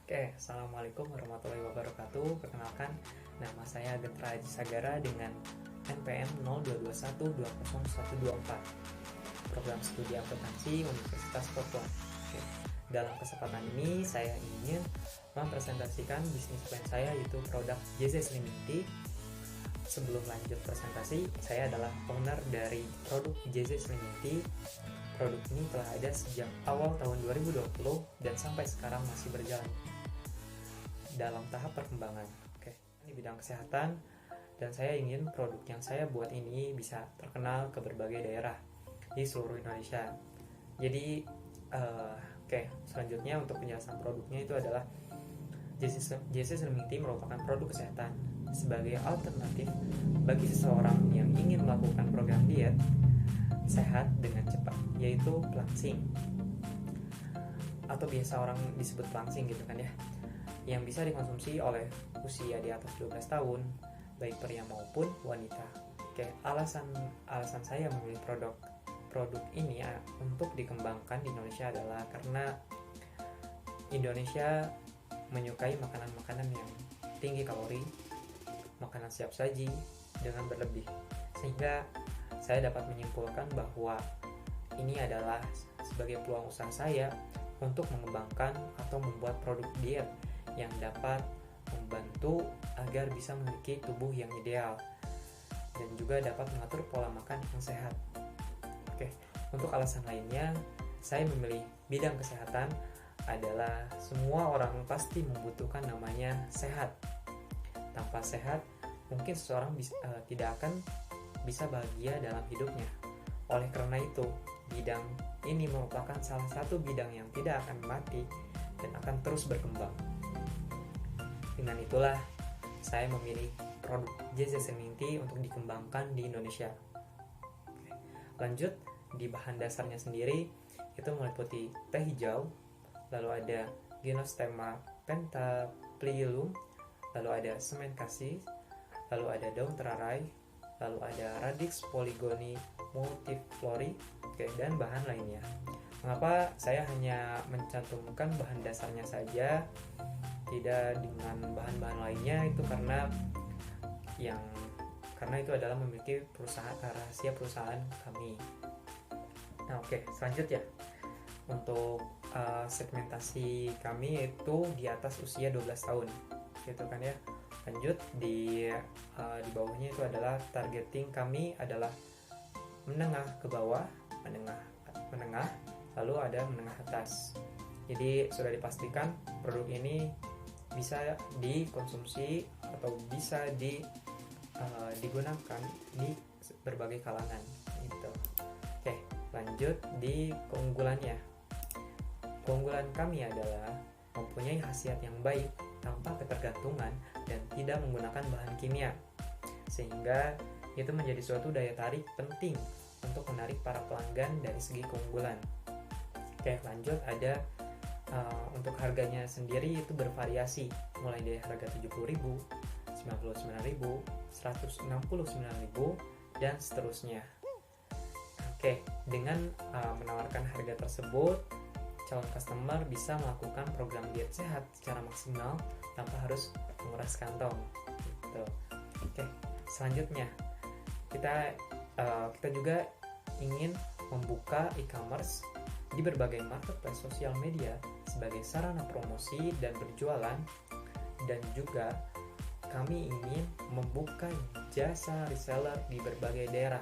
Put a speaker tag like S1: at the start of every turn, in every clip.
S1: Oke, Assalamualaikum warahmatullahi wabarakatuh. Perkenalkan, nama saya Gentra Aji Sagara dengan NPM 0221202124, program studi akuntansi Universitas Papua. Oke, dalam kesempatan ini saya ingin mempresentasikan bisnis plan saya, yaitu produk JZ Slim Tea. Sebelum lanjut presentasi, saya adalah owner dari produk JZ Slim Tea. Produk ini telah ada sejak awal tahun 2020 dan sampai sekarang masih berjalan dalam tahap perkembangan. Oke, di bidang kesehatan, dan saya ingin produk yang saya buat ini bisa terkenal ke berbagai daerah di seluruh Indonesia. Jadi, selanjutnya untuk penjelasan produknya itu adalah JC Slim Tea merupakan produk kesehatan sebagai alternatif bagi seseorang yang ingin melakukan program diet sehat dengan cepat, yaitu pelangsing, atau biasa orang disebut pelangsing gitu kan ya, yang bisa dikonsumsi oleh usia di atas 12 tahun, baik pria maupun wanita. Oke, alasan saya memilih produk ini untuk dikembangkan di Indonesia adalah karena Indonesia menyukai makanan-makanan yang tinggi kalori, makanan siap saji dengan berlebih, sehingga saya dapat menyimpulkan bahwa ini adalah sebagai peluang usaha saya untuk mengembangkan atau membuat produk diet yang dapat membantu agar bisa memiliki tubuh yang ideal dan juga dapat mengatur pola makan yang sehat. Oke, untuk alasan lainnya, saya memilih bidang kesehatan adalah semua orang pasti membutuhkan namanya sehat. Tanpa sehat, mungkin seseorang tidak akan bisa bahagia dalam hidupnya. Oleh karena itu, bidang ini merupakan salah satu bidang yang tidak akan mati dan akan terus berkembang. Dengan itulah, saya memilih produk JZ Slim Tea untuk dikembangkan di Indonesia. Lanjut, di bahan dasarnya sendiri, itu meliputi teh hijau, lalu ada Ginosterma pentaplyllum, lalu ada semen kasih, lalu ada daun terarai, lalu ada Radix poligoni multiflori, dan bahan lainnya. Mengapa saya hanya mencantumkan bahan dasarnya saja, tidak dengan bahan-bahan lainnya? Itu karena itu adalah memiliki rahasia perusahaan kami. Nah, selanjutnya untuk segmentasi kami itu di atas usia 12 tahun, gitu kan ya. Lanjut di bawahnya itu adalah targeting kami adalah menengah ke bawah, menengah, lalu ada menengah atas. Jadi sudah dipastikan produk ini bisa dikonsumsi atau bisa digunakan di berbagai kalangan gitu. Lanjut di keunggulannya. Keunggulan kami adalah mempunyai khasiat yang baik tanpa ketergantungan dan tidak menggunakan bahan kimia, sehingga itu menjadi suatu daya tarik penting untuk menarik para pelanggan dari segi keunggulan. Lanjut ada untuk harganya sendiri itu bervariasi mulai dari harga 70.000, 99.000, 169.000 dan seterusnya. Dengan menawarkan harga tersebut, calon customer bisa melakukan program diet sehat secara maksimal tanpa harus menguras kantong gitu. Selanjutnya kita juga ingin membuka e-commerce di berbagai marketplace sosial media sebagai sarana promosi dan berjualan, dan juga kami ingin membuka jasa reseller di berbagai daerah.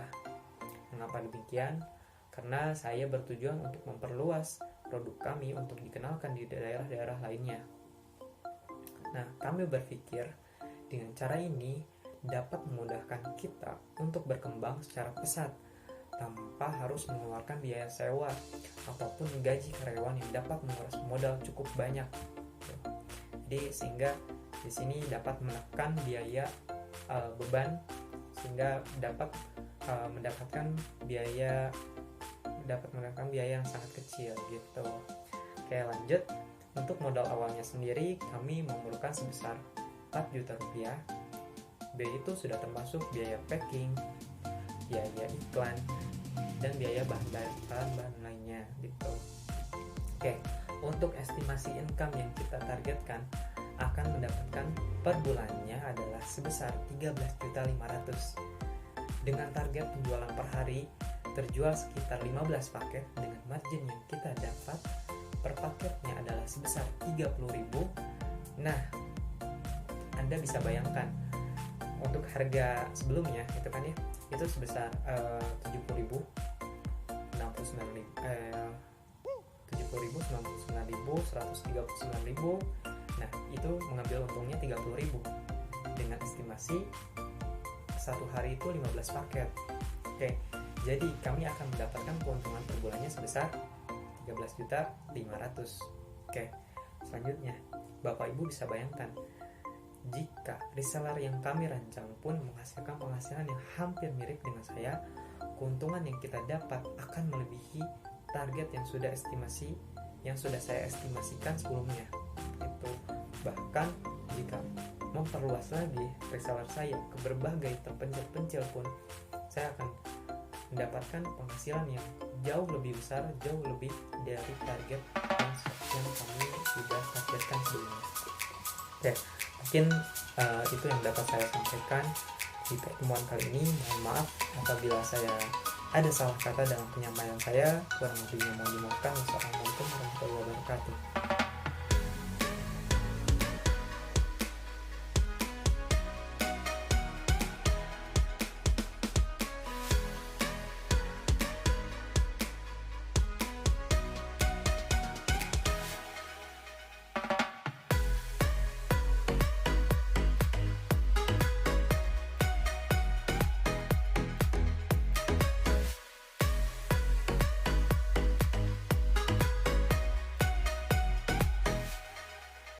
S1: Mengapa demikian? Karena saya bertujuan untuk memperluas produk kami untuk dikenalkan di daerah-daerah lainnya. Nah, kami berpikir dengan cara ini dapat memudahkan kita untuk berkembang secara pesat tanpa harus mengeluarkan biaya sewa ataupun gaji karyawan yang dapat menguras modal cukup banyak. Jadi sehingga di sini dapat menekan biaya beban, sehingga dapat mendapatkan biaya yang sangat kecil gitu. Lanjut, untuk modal awalnya sendiri kami memerlukan sebesar 4 juta rupiah. Biaya itu sudah termasuk biaya packing, biaya iklan, dan biaya bahan lainnya gitu. untuk estimasi income yang kita targetkan akan mendapatkan per bulannya adalah sebesar 13.500.000. Dengan target penjualan per hari terjual sekitar 15 paket dengan margin yang kita dapat per paketnya adalah sebesar 30.000. Nah, Anda bisa bayangkan untuk harga sebelumnya itu kan ya, itu sebesar 70.000, 99.000, 139.000. Nah, itu mengambil untungnya 30.000 dengan estimasi satu hari itu 15 paket. Oke, jadi kami akan mendapatkan keuntungan per bulannya sebesar 13.500.000. Oke, selanjutnya Bapak Ibu bisa bayangkan jika reseller yang kami rancang pun menghasilkan penghasilan yang hampir mirip dengan saya, keuntungan yang kita dapat akan melebihi target yang sudah saya estimasikan sebelumnya. Itu bahkan jika memperluas lagi reseller saya ke berbagai terpencil-pencil pun, saya akan mendapatkan penghasilan yang jauh lebih besar, jauh lebih dari target yang kami sudah targetkan sebelumnya. Oke, mungkin itu yang dapat saya sampaikan di pertemuan kali ini. Mohon maaf apabila saya ada salah kata dalam penyampaian saya, kurang lebihnya mohon dimaafkan. Wassalamualaikum warahmatullahi wabarakatuh.